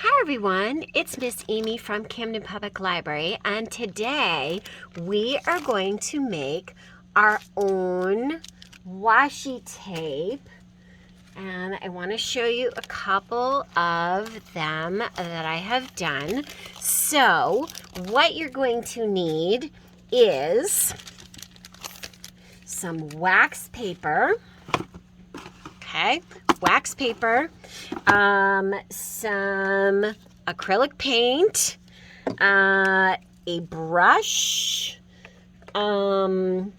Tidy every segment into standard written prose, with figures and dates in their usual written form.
Hi everyone, it's Miss Amy from Camden Public Library, and today we are going to make our own washi tape, and I want to show you a couple of them that I have done. So what you're going to need is some wax paper, okay, wax paper, some acrylic paint, a brush, and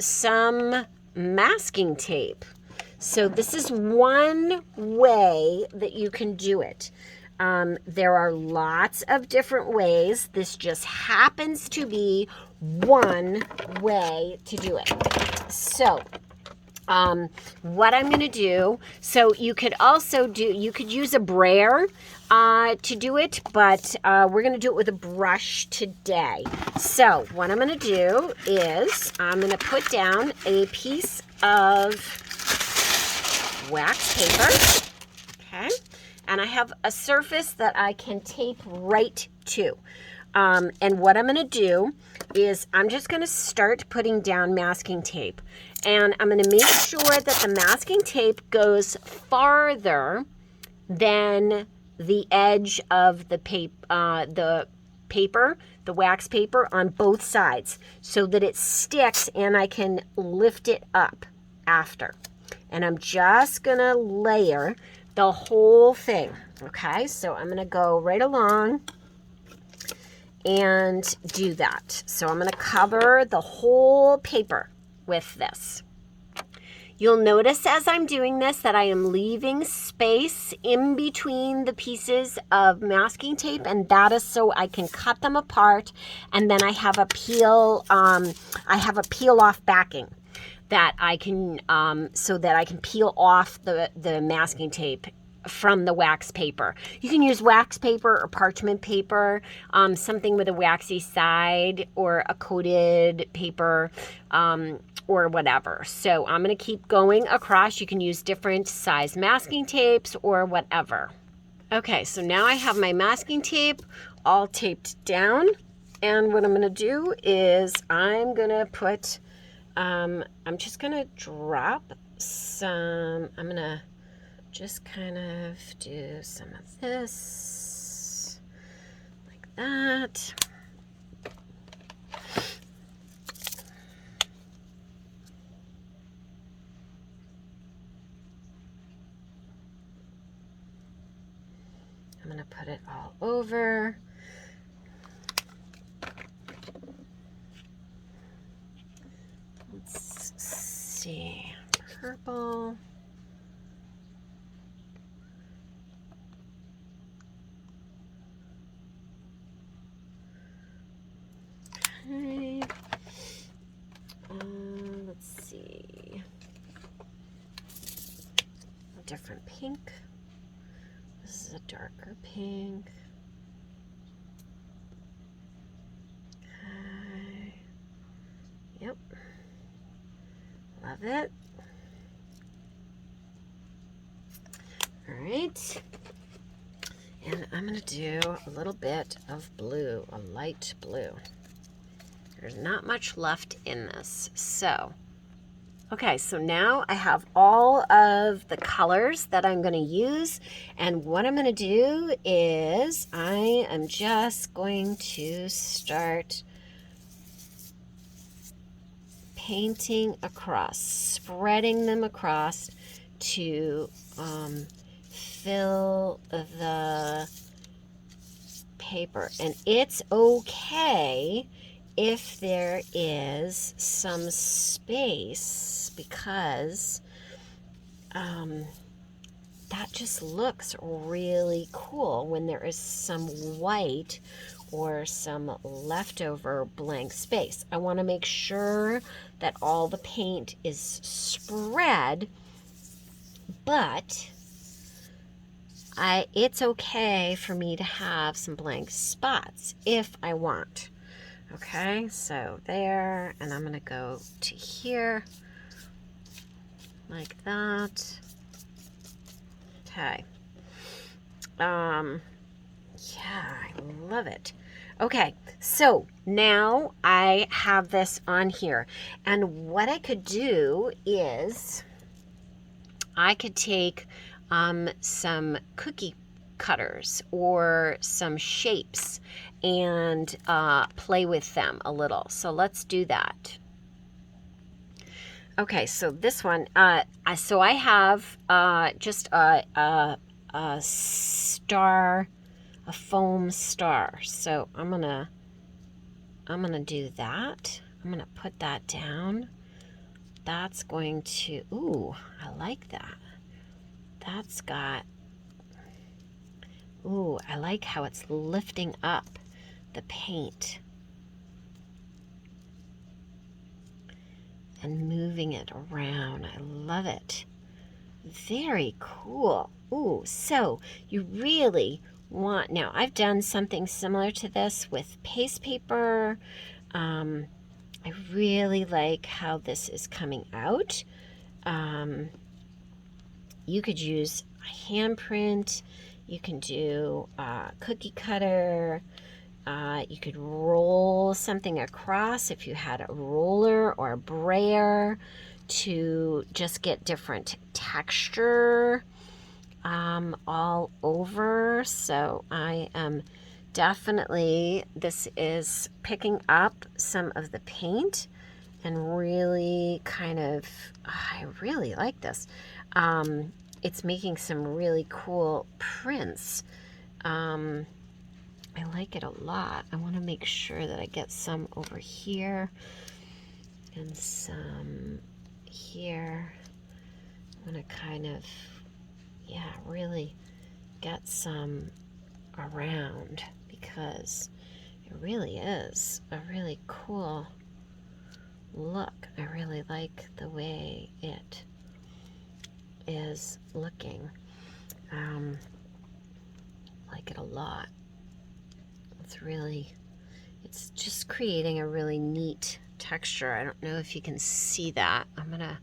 some masking tape. So this is one way that you can do it. There are lots of different ways. This just happens to be one way to do it. So what I'm going to do, so you could also you could use a brayer to do it, but we're going to do it with a brush today. So what I'm going to do is I'm going to put down a piece of wax paper, okay, and I have a surface that I can tape right to. And what I'm going to do is I'm just going to start putting down masking tape. And I'm going to make sure that the masking tape goes farther than the edge of the paper, the wax paper, on both sides, so that it sticks and I can lift it up after. And I'm just going to layer the whole thing. Okay, so I'm going to go right along and do that. So I'm going to cover the whole paper with this. You'll notice as I'm doing this that I am leaving space in between the pieces of masking tape, and that is so I can cut them apart, and then I have a peel off backing that I can so that I can peel off the masking tape from the wax paper. You can use wax paper or parchment paper, something with a waxy side, or a coated paper, or whatever. So I'm going to keep going across. You can use different size masking tapes or whatever. Okay, so now I have my masking tape all taped down, and what I'm going to do is I'm going to put, I'm just going to drop some, I'm going to just kind of do some of this, like that. I'm going to put it all over. Let's see, purple. Okay. Let's see. A different pink. This is a darker pink. Okay. Yep. Love it. All right. And I'm going to do a little bit of blue, a light blue. There's not much left in this. So, okay, so now I have all of the colors that I'm going to use. And what I'm going to do is I am just going to start painting across, spreading them across to fill the paper. And it's okay if there is some space, because that just looks really cool when there is some white or some leftover blank space. I want to make sure that all the paint is spread, but it's okay for me to have some blank spots if I want. Okay, so there, and I'm going to go to here, like that. Okay. Yeah, I love it. Okay, so now I have this on here, and what I could do is I could take some cookie cutters or some shapes and play with them a little. So let's do that. Okay, so this one, so I have just a star, a foam star. So I'm gonna do that. I'm gonna put that down. That's going to, ooh, I like that. That's got, ooh, I like how it's lifting up the paint and moving it around. I love it. Very cool. Ooh, so you really want, now I've done something similar to this with paste paper. I really like how this is coming out. You could use a handprint. You can do a cookie cutter. You could roll something across if you had a roller or a brayer to just get different texture all over. So I am definitely, this is picking up some of the paint and really kind of, I really like this. It's making some really cool prints. I like it a lot. I want to make sure that I get some over here and some here. I'm going to kind of, yeah, really get some around because it really is a really cool look. I really like the way it is looking. Like it a lot. It's just creating a really neat texture. I don't know if you can see that. I'm gonna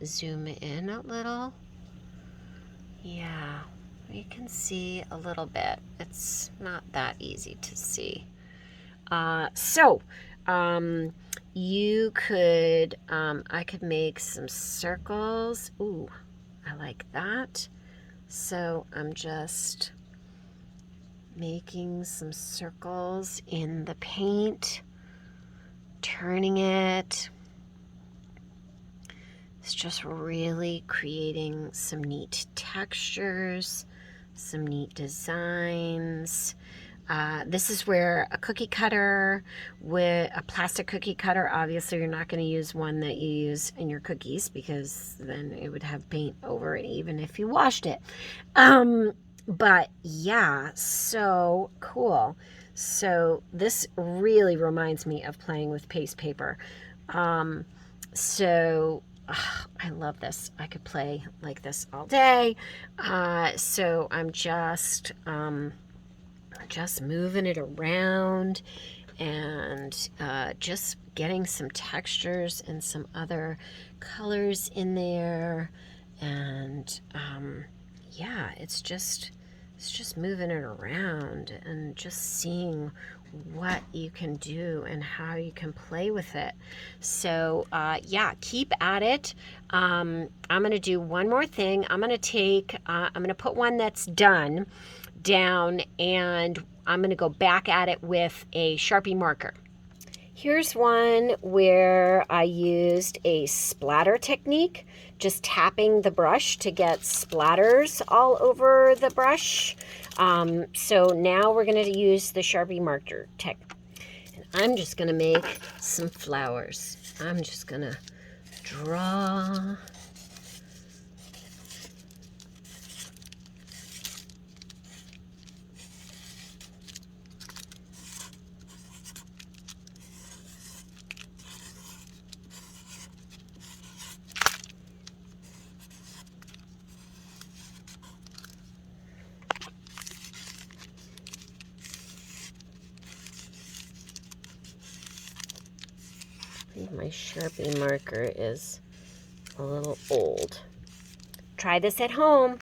zoom in a little. Yeah, you can see a little bit. It's not that easy to see. You could, I could make some circles. Ooh, I like that. So I'm just making some circles in the paint, turning it. It's just really creating some neat textures, some neat designs. This is where a cookie cutter, with a plastic cookie cutter, obviously you're not going to use one that you use in your cookies because then it would have paint over it even if you washed it. But yeah, so cool. So this really reminds me of playing with paste paper. I love this. I could play like this all day. So I'm just moving it around and just getting some textures and some other colors in there. And yeah, it's just moving it around and just seeing what you can do and how you can play with it. So yeah, keep at it. I'm gonna do one more thing. I'm gonna put one that's done down and I'm gonna go back at it with a Sharpie marker. Here's one where I used a splatter technique, just tapping the brush to get splatters all over the brush. So now we're going to use the Sharpie marker technique. And I'm just going to make some flowers. I'm just going to draw. I think my Sharpie marker is a little old. Try this at home.